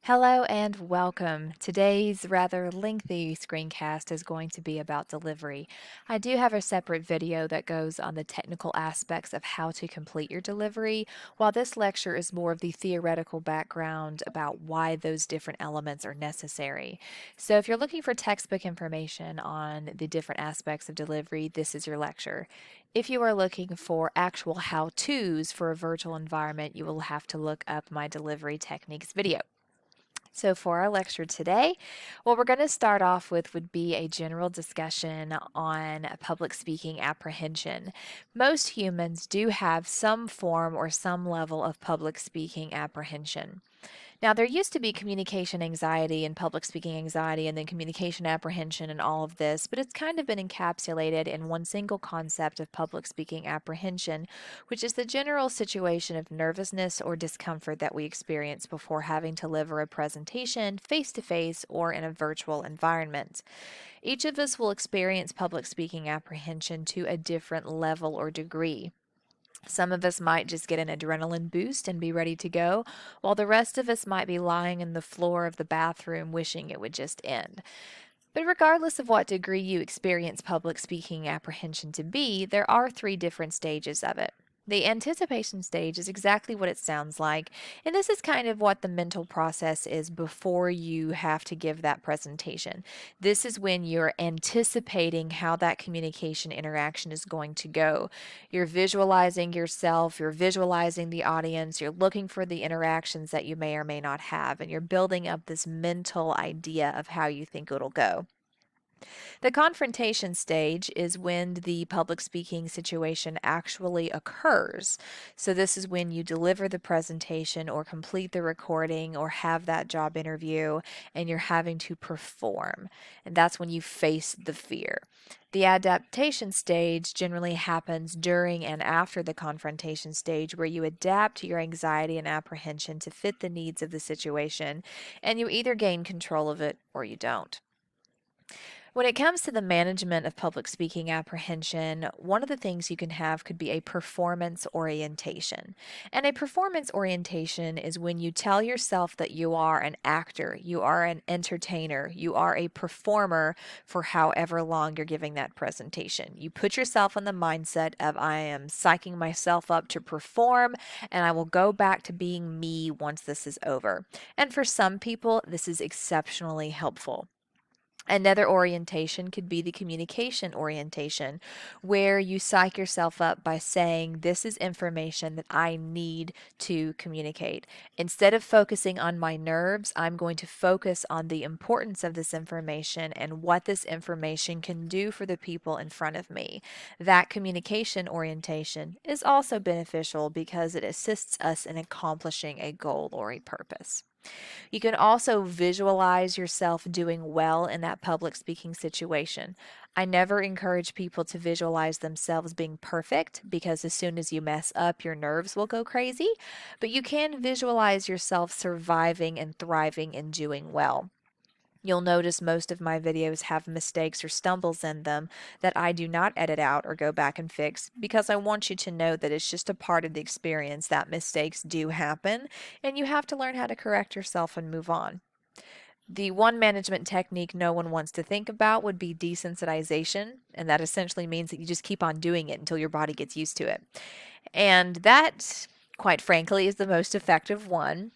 Hello and welcome. Today's rather lengthy screencast is going to be about delivery. I do have a separate video that goes on the technical aspects of how to complete your delivery, while this lecture is more of the theoretical background about why those different elements are necessary. So if you're looking for textbook information on the different aspects of delivery, this is your lecture. If you are looking for actual how-tos for a virtual environment, you will have to look up my delivery techniques video. So, for our lecture today, what we're going to start off with would be a general discussion on public speaking apprehension. Most humans do have some form or some level of public speaking apprehension. Now, there used to be communication anxiety and public speaking anxiety, and then communication apprehension and all of this, but it's kind of been encapsulated in one single concept of public speaking apprehension, which is the general situation of nervousness or discomfort that we experience before having to deliver a presentation face to face or in a virtual environment. Each of us will experience public speaking apprehension to a different level or degree. Some of us might just get an adrenaline boost and be ready to go, while the rest of us might be lying in the floor of the bathroom wishing it would just end. But regardless of what degree you experience public speaking apprehension to be, there are three different stages of it. The anticipation stage is exactly what it sounds like, and this is kind of what the mental process is before you have to give that presentation. This is when you're anticipating how that communication interaction is going to go. You're visualizing yourself, you're visualizing the audience, you're looking for the interactions that you may or may not have, and you're building up this mental idea of how you think it'll go. The confrontation stage is when the public speaking situation actually occurs. So, this is when you deliver the presentation or complete the recording or have that job interview and you're having to perform. And that's when you face the fear. The adaptation stage generally happens during and after the confrontation stage, where you adapt to your anxiety and apprehension to fit the needs of the situation, and you either gain control of it or you don't. When it comes to the management of public speaking apprehension, one of the things you can have could be a performance orientation. And a performance orientation is when you tell yourself that you are an actor, you are an entertainer, you are a performer for however long you're giving that presentation. You put yourself in the mindset of, I am psyching myself up to perform, and I will go back to being me once this is over. And for some people, this is exceptionally helpful. Another orientation could be the communication orientation, where you psych yourself up by saying, this is information that I need to communicate. Instead of focusing on my nerves, I'm going to focus on the importance of this information and what this information can do for the people in front of me. That communication orientation is also beneficial because it assists us in accomplishing a goal or a purpose. You can also visualize yourself doing well in that public speaking situation. I never encourage people to visualize themselves being perfect, because as soon as you mess up, your nerves will go crazy. But you can visualize yourself surviving and thriving and doing well. You'll notice most of my videos have mistakes or stumbles in them that I do not edit out or go back and fix, because I want you to know that it's just a part of the experience that mistakes do happen, and you have to learn how to correct yourself and move on. The one management technique no one wants to think about would be desensitization, and that essentially means that you just keep on doing it until your body gets used to it. And that, quite frankly, is the most effective one.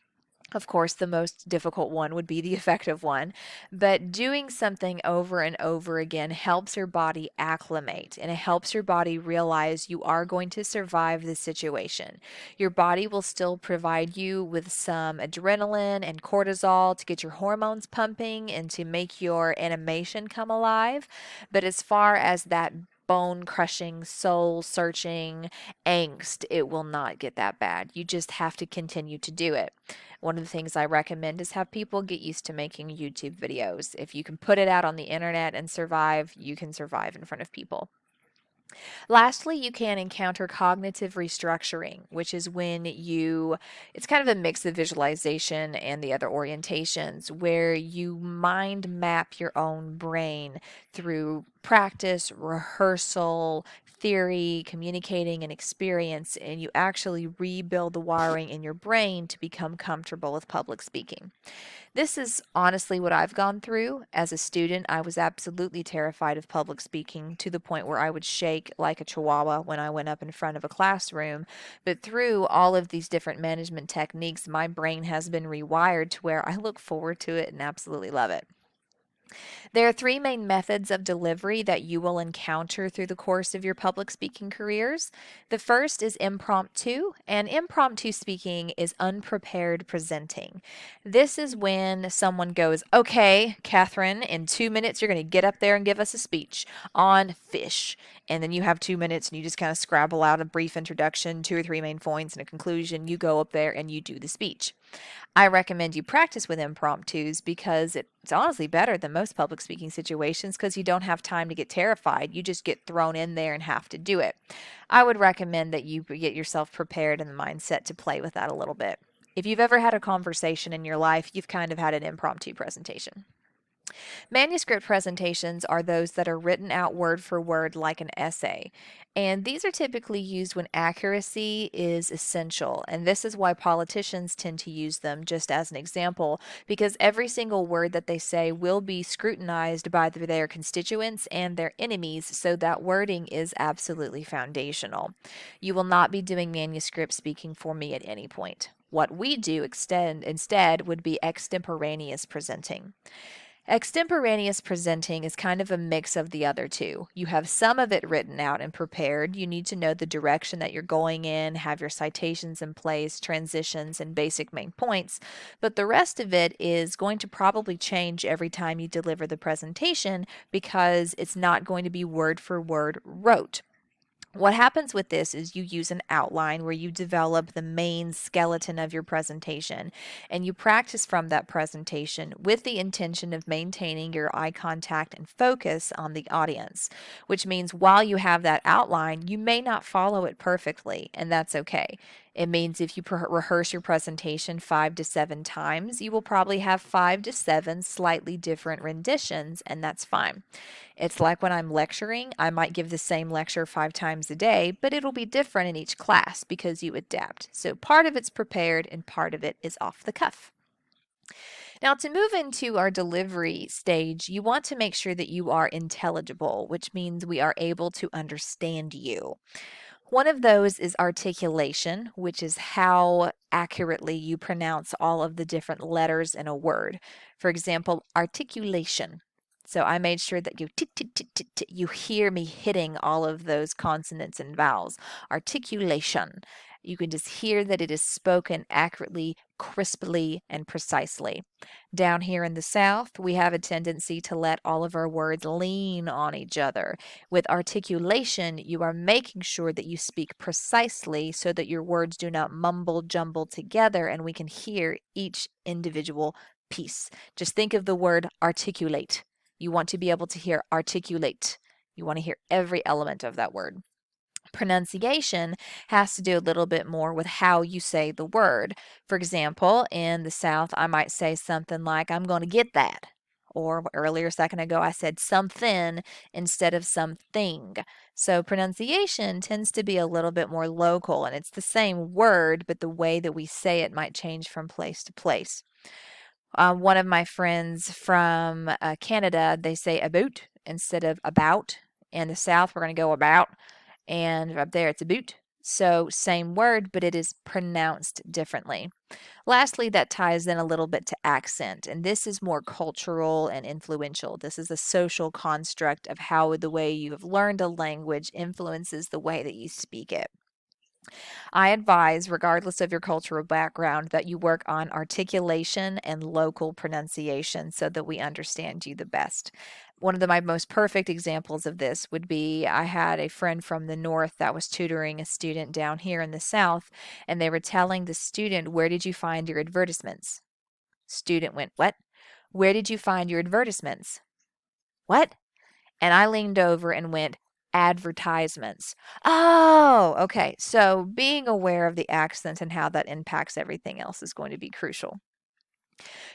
Of course, the most difficult one would be the effective one, but doing something over and over again helps your body acclimate, and it helps your body realize you are going to survive this situation. Your body will still provide you with some adrenaline and cortisol to get your hormones pumping and to make your animation come alive. But as far as that bone crushing, soul searching angst, it will not get that bad. You just have to continue to do it. One of the things I recommend is have people get used to making YouTube videos. If you can put it out on the internet and survive, you can survive in front of people. Lastly, you can encounter cognitive restructuring, which is when it's kind of a mix of visualization and the other orientations, where you mind map your own brain through practice, rehearsal, theory, communicating, and experience, and you actually rebuild the wiring in your brain to become comfortable with public speaking. This is honestly what I've gone through. As a student, I was absolutely terrified of public speaking to the point where I would shake like a chihuahua when I went up in front of a classroom. But through all of these different management techniques, my brain has been rewired to where I look forward to it and absolutely love it. There are three main methods of delivery that you will encounter through the course of your public speaking careers. The first is impromptu, and impromptu speaking is unprepared presenting. This is when someone goes, "Okay, Catherine, in 2 minutes you're going to get up there and give us a speech on fish." And then you have 2 minutes and you just kind of scrabble out a brief introduction, two or three main points, and a conclusion. You go up there and you do the speech. I recommend you practice with impromptus because it's honestly better than most public speaking situations because you don't have time to get terrified. You just get thrown in there and have to do it. I would recommend that you get yourself prepared in the mindset to play with that a little bit. If you've ever had a conversation in your life, you've kind of had an impromptu presentation. Manuscript presentations are those that are written out word for word like an essay. And these are typically used when accuracy is essential. And this is why politicians tend to use them, just as an example, because every single word that they say will be scrutinized by their constituents and their enemies. So that wording is absolutely foundational. You will not be doing manuscript speaking for me at any point. What we do instead would be extemporaneous presenting. Extemporaneous presenting is kind of a mix of the other two. You have some of it written out and prepared. You need to know the direction that you're going in, have your citations in place, transitions, and basic main points. But the rest of it is going to probably change every time you deliver the presentation because it's not going to be word for word wrote. What happens with this is you use an outline where you develop the main skeleton of your presentation and you practice from that presentation with the intention of maintaining your eye contact and focus on the audience, which means while you have that outline, you may not follow it perfectly, and that's okay. It means if you rehearse your presentation 5 to 7 times, you will probably have 5 to 7 slightly different renditions, and that's fine. It's like when I'm lecturing, I might give the same lecture 5 times a day, but it'll be different in each class because you adapt. So part of it's prepared and part of it is off the cuff. Now, to move into our delivery stage, you want to make sure that you are intelligible, which means we are able to understand you. One of those is articulation, which is how accurately you pronounce all of the different letters in a word. For example, articulation. So I made sure that you hear me hitting all of those consonants and vowels. Articulation. You can just hear that it is spoken accurately, crisply, and precisely. Down here in the South, we have a tendency to let all of our words lean on each other. With articulation, you are making sure that you speak precisely so that your words do not mumble jumble together and we can hear each individual piece. Just think of the word articulate. You want to be able to hear articulate. You want to hear every element of that word. Pronunciation has to do a little bit more with how you say the word. For example, in the South, I might say something like, "I'm going to get that." Or earlier, a second ago, I said something instead of something. So pronunciation tends to be a little bit more local, and it's the same word, but the way that we say it might change from place to place. One of my friends from Canada, they say about instead of about. In the South, we're going to go about, and up there it's about. So same word, but it is pronounced differently. Lastly, that ties in a little bit to accent, and this is more cultural and influential. This is a social construct of how the way you have learned a language influences the way that you speak it. I advise, regardless of your cultural background, that you work on articulation and local pronunciation so that we understand you the best. One of my most perfect examples of this would be I had a friend from the north that was tutoring a student down here in the south, and they were telling the student, "Where did you find your advertisements?" Student went, "What? Where did you find your advertisements?" "What?" And I leaned over and went, "Advertisements." Oh, okay. So being aware of the accent and how that impacts everything else is going to be crucial.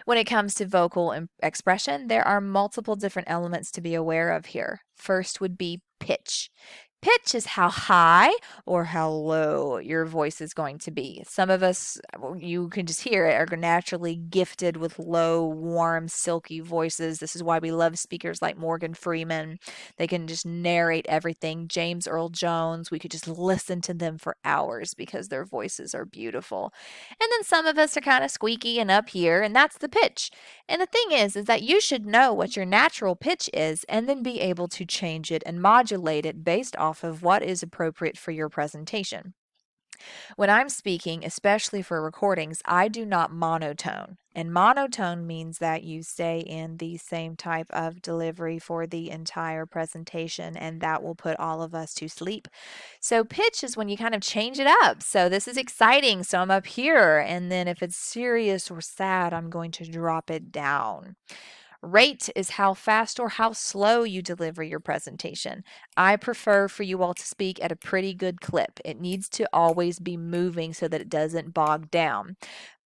When it comes to vocal expression, there are multiple different elements to be aware of here. First would be pitch. Pitch is how high or how low your voice is going to be. Some of us, you can just hear it, are naturally gifted with low, warm, silky voices. This is why we love speakers like Morgan Freeman. They can just narrate everything. James Earl Jones, we could just listen to them for hours because their voices are beautiful. And then some of us are kind of squeaky and up here, and that's the pitch. And the thing is that you should know what your natural pitch is and then be able to change it and modulate it based off of what is appropriate for your presentation. When I'm speaking, especially for recordings, I do not monotone. And monotone means that you stay in the same type of delivery for the entire presentation, and that will put all of us to sleep. So, pitch is when you kind of change it up. So, this is exciting. So, I'm up here. And then if it's serious or sad, I'm going to drop it down. Rate is how fast or how slow you deliver your presentation. I prefer for you all to speak at a pretty good clip. It needs to always be moving so that it doesn't bog down.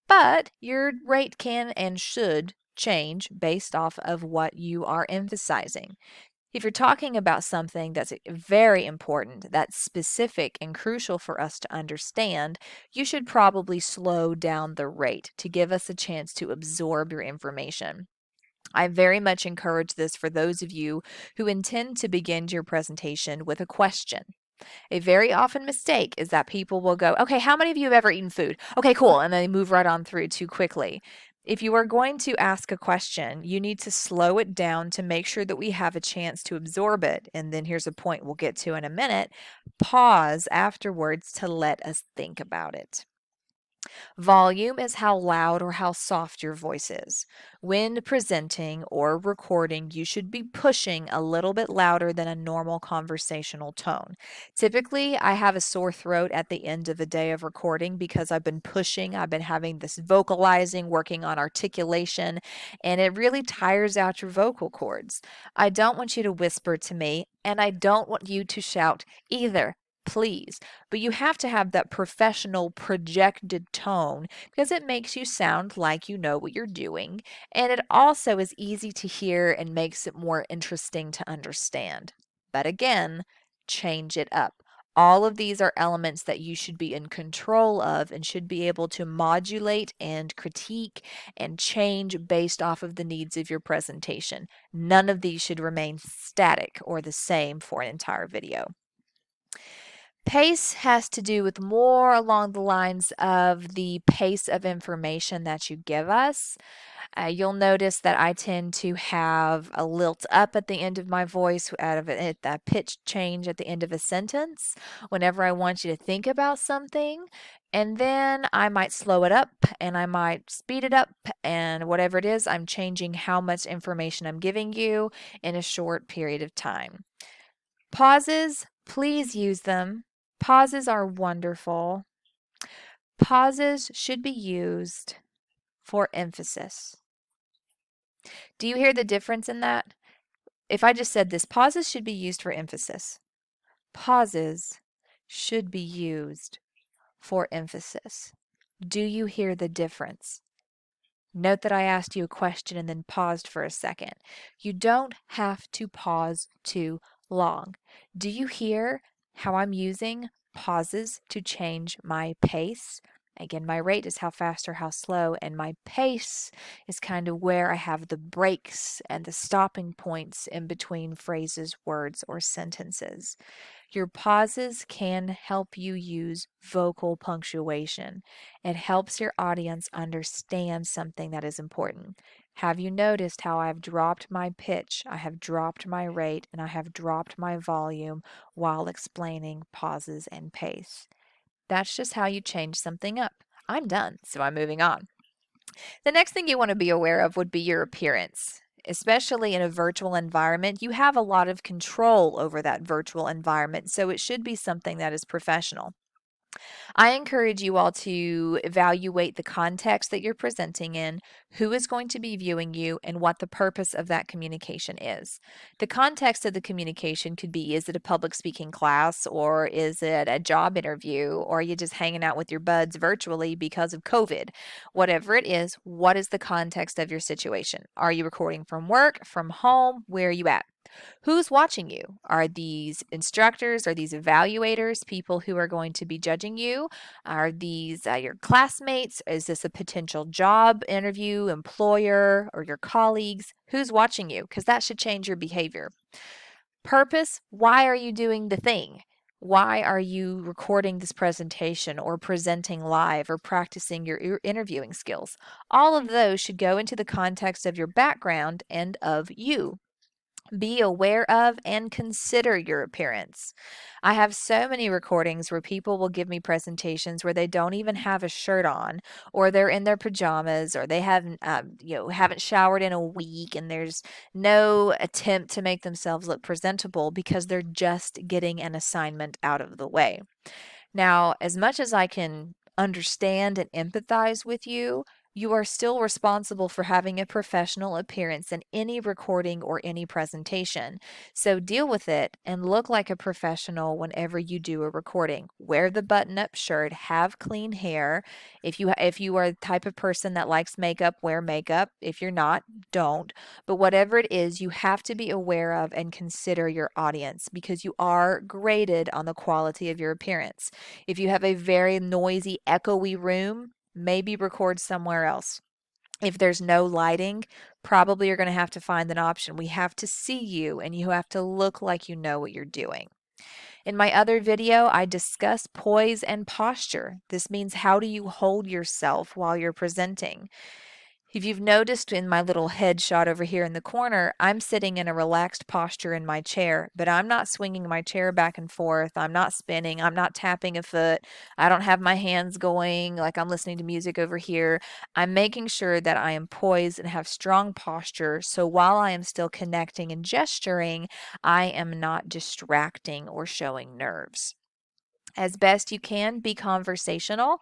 But your rate can and should change based off of what you are emphasizing. If you're talking about something that's very important, that's specific and crucial for us to understand, you should probably slow down the rate to give us a chance to absorb your information. I very much encourage this for those of you who intend to begin your presentation with a question. A very often mistake is that people will go, okay, how many of you have ever eaten food? Okay, cool. And then they move right on through too quickly. If you are going to ask a question, you need to slow it down to make sure that we have a chance to absorb it. And then here's a point we'll get to in a minute. Pause afterwards to let us think about it. Volume is how loud or how soft your voice is. When presenting or recording, you should be pushing a little bit louder than a normal conversational tone. Typically, I have a sore throat at the end of a day of recording because I've been pushing, I've been having this vocalizing, working on articulation, and it really tires out your vocal cords. I don't want you to whisper to me, and I don't want you to shout either. Please. But you have to have that professional projected tone because it makes you sound like you know what you're doing. And it also is easy to hear and makes it more interesting to understand. But again, change it up. All of these are elements that you should be in control of and should be able to modulate and critique and change based off of the needs of your presentation. None of these should remain static or the same for an entire video. Pace has to do with more along the lines of the pace of information that you give us. You'll notice that I tend to have a lilt up at the end of my voice, out of it, that pitch change at the end of a sentence whenever I want you to think about something. And then I might slow it up and I might speed it up, and whatever it is, I'm changing how much information I'm giving you in a short period of time. Pauses, please use them. Pauses are wonderful. Pauses should be used for emphasis. Do you hear the difference in that? If I just said this, pauses should be used for emphasis. Pauses should be used for emphasis. Do you hear the difference? Note that I asked you a question and then paused for a second. You don't have to pause too long. Do you hear how I'm using pauses to change my pace? Again, my rate is how fast or how slow, and my pace is kind of where I have the breaks and the stopping points in between phrases, words, or sentences. Your pauses can help you use vocal punctuation. It helps your audience understand something that is important. Have you noticed how I've dropped my pitch, I have dropped my rate, and I have dropped my volume while explaining pauses and pace? That's just how you change something up. I'm done, so I'm moving on. The next thing you want to be aware of would be your appearance. Especially in a virtual environment, you have a lot of control over that virtual environment, so it should be something that is professional. I encourage you all to evaluate the context that you're presenting in, who is going to be viewing you, and what the purpose of that communication is. The context of the communication could be, is it a public speaking class, or is it a job interview, or are you just hanging out with your buds virtually because of COVID? Whatever it is, what is the context of your situation? Are you recording from work, from home? Where are you at? Who's watching you? Are these instructors? Are these evaluators, people who are going to be judging you? Are these your classmates? Is this a potential job interview, employer, or your colleagues? Who's watching you? Because that should change your behavior. Purpose, why are you doing the thing? Why are you recording this presentation or presenting live or practicing your interviewing skills? All of those should go into the context of your background and of you. Be aware of and consider your appearance. I have so many recordings where people will give me presentations where they don't even have a shirt on, or they're in their pajamas, or they haven't showered in a week, and there's no attempt to make themselves look presentable because they're just getting an assignment out of the way. Now, as much as I can understand and empathize with you, you are still responsible for having a professional appearance in any recording or any presentation. So deal with it and look like a professional whenever you do a recording. Wear the button-up shirt, have clean hair. If you are the type of person that likes makeup, wear makeup. If you're not, don't. But whatever it is, you have to be aware of and consider your audience because you are graded on the quality of your appearance. If you have a very noisy, echoey room, maybe record somewhere else. If there's no lighting, probably you're going to have to find an option. We have to see you and you have to look like you know what you're doing. In my other video, I discuss poise and posture. This means how do you hold yourself while you're presenting? If you've noticed in my little headshot over here in the corner, I'm sitting in a relaxed posture in my chair, but I'm not swinging my chair back and forth. I'm not spinning. I'm not tapping a foot. I don't have my hands going like I'm listening to music over here. I'm making sure that I am poised and have strong posture. So while I am still connecting and gesturing, I am not distracting or showing nerves. As best you can, be conversational.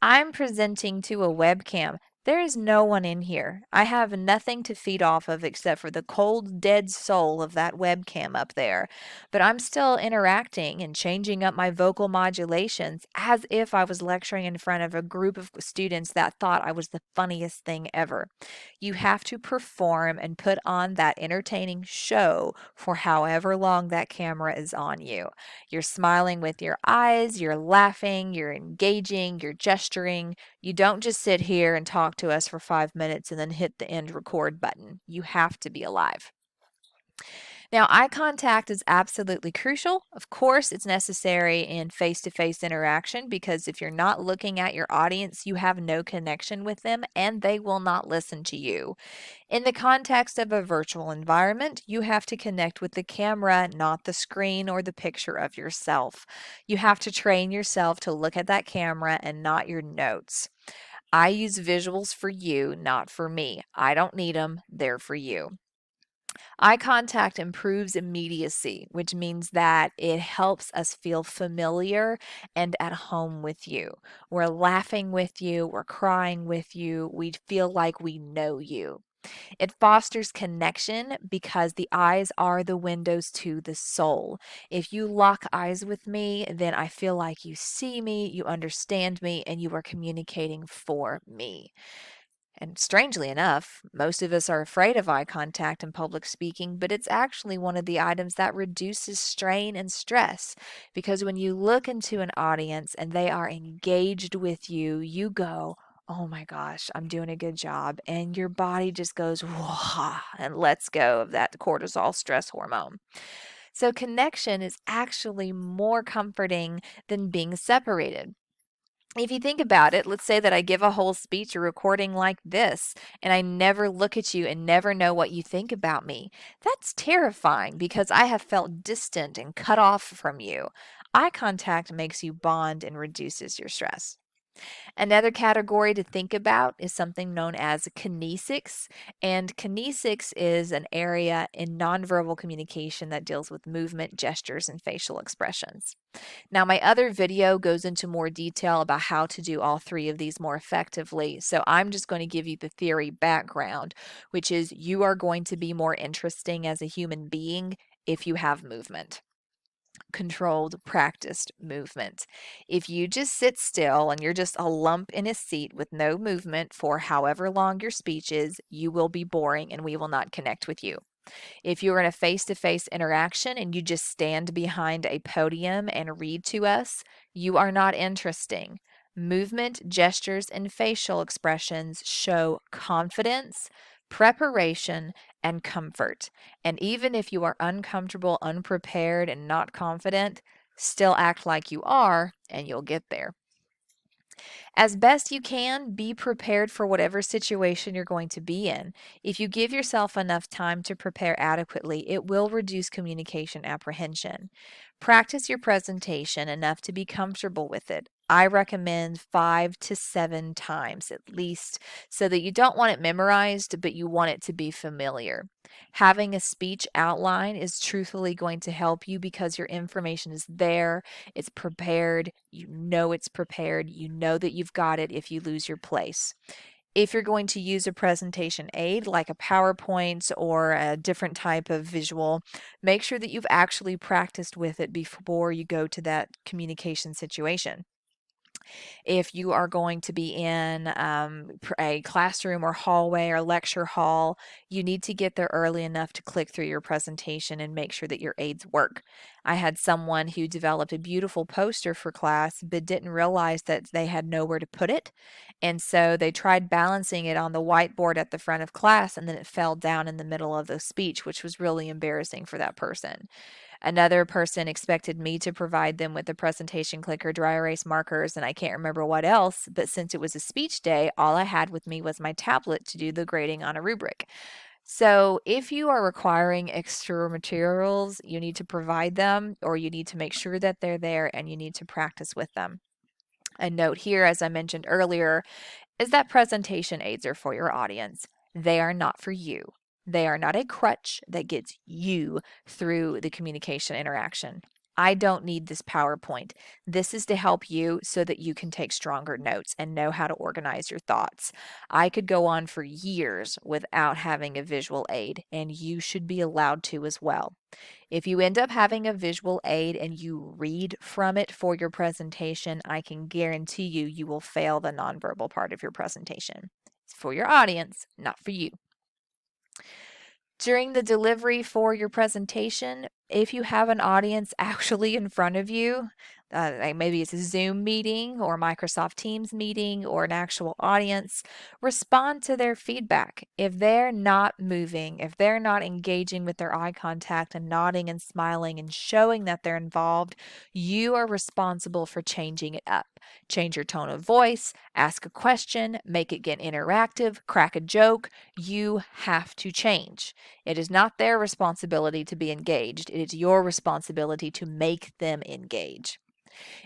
I'm presenting to a webcam. There is no one in here. I have nothing to feed off of except for the cold, dead soul of that webcam up there. But I'm still interacting and changing up my vocal modulations as if I was lecturing in front of a group of students that thought I was the funniest thing ever. You have to perform and put on that entertaining show for however long that camera is on you. You're smiling with your eyes, you're laughing, you're engaging, you're gesturing. You don't just sit here and talk to us for 5 minutes and then hit the end record button. You have to be alive. Now, eye contact is absolutely crucial. Of course, it's necessary in face-to-face interaction because if you're not looking at your audience, you have no connection with them and they will not listen to you. In the context of a virtual environment, you have to connect with the camera, not the screen or the picture of yourself. You have to train yourself to look at that camera and not your notes. I use visuals for you, not for me. I don't need them, they're for you. Eye contact improves immediacy, which means that it helps us feel familiar and at home with you. We're laughing with you, we're crying with you, we feel like we know you. It fosters connection because the eyes are the windows to the soul. If you lock eyes with me, then I feel like you see me, you understand me, and you are communicating for me. And strangely enough, most of us are afraid of eye contact in public speaking, but it's actually one of the items that reduces strain and stress. Because when you look into an audience and they are engaged with you, you go, oh my gosh, I'm doing a good job. And your body just goes, wah, and lets go of that cortisol stress hormone. So connection is actually more comforting than being separated. If you think about it, let's say that I give a whole speech or recording like this, and I never look at you and never know what you think about me. That's terrifying because I have felt distant and cut off from you. Eye contact makes you bond and reduces your stress. Another category to think about is something known as kinesics. And kinesics is an area in nonverbal communication that deals with movement, gestures, and facial expressions. Now, my other video goes into more detail about how to do all three of these more effectively. So I'm just going to give you the theory background, which is you are going to be more interesting as a human being if you have movement. Controlled, practiced movement. If you just sit still and you're just a lump in a seat with no movement for however long your speech is, you will be boring and we will not connect with you. If you're in a face-to-face interaction and you just stand behind a podium and read to us, you are not interesting. Movement, gestures, and facial expressions show confidence, preparation, and comfort. And even if you are uncomfortable, unprepared, and not confident, still act like you are, and you'll get there. As best you can, be prepared for whatever situation you're going to be in. If you give yourself enough time to prepare adequately, it will reduce communication apprehension. Practice your presentation enough to be comfortable with it. I recommend 5 to 7 times at least, so that you don't want it memorized, but you want it to be familiar. Having a speech outline is truthfully going to help you because your information is there, it's prepared, it's prepared, you know that you've got it if you lose your place. If you're going to use a presentation aid like a PowerPoint or a different type of visual, make sure that you've actually practiced with it before you go to that communication situation. If you are going to be in a classroom or hallway or lecture hall, you need to get there early enough to click through your presentation and make sure that your aids work. I had someone who developed a beautiful poster for class but didn't realize that they had nowhere to put it. And so they tried balancing it on the whiteboard at the front of class, and then it fell down in the middle of the speech, which was really embarrassing for that person. Another person expected me to provide them with a presentation clicker, dry erase markers, and I can't remember what else, but since it was a speech day, all I had with me was my tablet to do the grading on a rubric. So if you are requiring extra materials, you need to provide them, or you need to make sure that they're there and you need to practice with them. A note here, as I mentioned earlier, is that presentation aids are for your audience. They are not for you. They are not a crutch that gets you through the communication interaction. I don't need this PowerPoint. This is to help you so that you can take stronger notes and know how to organize your thoughts. I could go on for years without having a visual aid, and you should be allowed to as well. If you end up having a visual aid and you read from it for your presentation, I can guarantee you will fail the nonverbal part of your presentation. It's for your audience, not for you. During the delivery for your presentation, if you have an audience actually in front of you, like maybe it's a Zoom meeting or Microsoft Teams meeting or an actual audience, respond to their feedback. If they're not moving, if they're not engaging with their eye contact and nodding and smiling and showing that they're involved, you are responsible for changing it up. Change your tone of voice, ask a question, make it get interactive, crack a joke. You have to change. It is not their responsibility to be engaged. It is your responsibility to make them engage.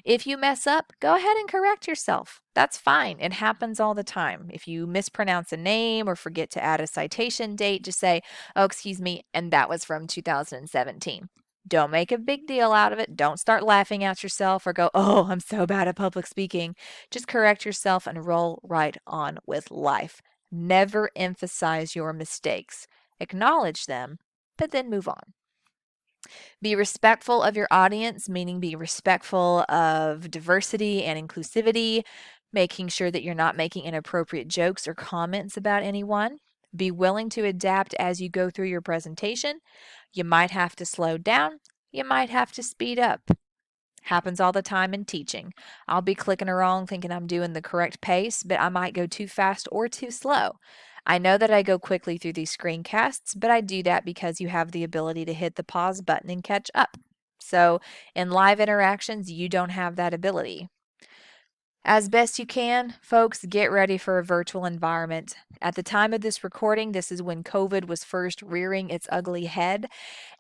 If you mess up, go ahead and correct yourself. That's fine. It happens all the time. If you mispronounce a name or forget to add a citation date, just say, "Oh, excuse me," and that was from 2017. Don't make a big deal out of it. Don't start laughing at yourself or go, "Oh, I'm so bad at public speaking." Just correct yourself and roll right on with life. Never emphasize your mistakes. Acknowledge them, but then move on. Be respectful of your audience, meaning be respectful of diversity and inclusivity, making sure that you're not making inappropriate jokes or comments about anyone. Be willing to adapt as you go through your presentation. You might have to slow down, you might have to speed up. Happens all the time in teaching. I'll be clicking along thinking I'm doing the correct pace, but I might go too fast or too slow. I know that I go quickly through these screencasts, but I do that because you have the ability to hit the pause button and catch up. So in live interactions, you don't have that ability. As best you can, folks, get ready for a virtual environment. At the time of this recording, this is when COVID was first rearing its ugly head.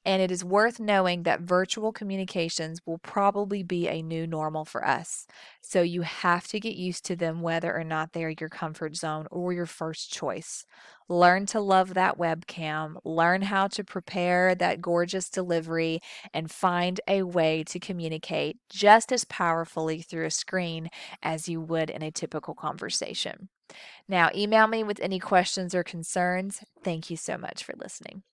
And it is worth knowing that virtual communications will probably be a new normal for us. So you have to get used to them whether or not they are your comfort zone or your first choice. Learn to love that webcam, learn how to prepare that gorgeous delivery, and find a way to communicate just as powerfully through a screen as you would in a typical conversation. Now, email me with any questions or concerns. Thank you so much for listening.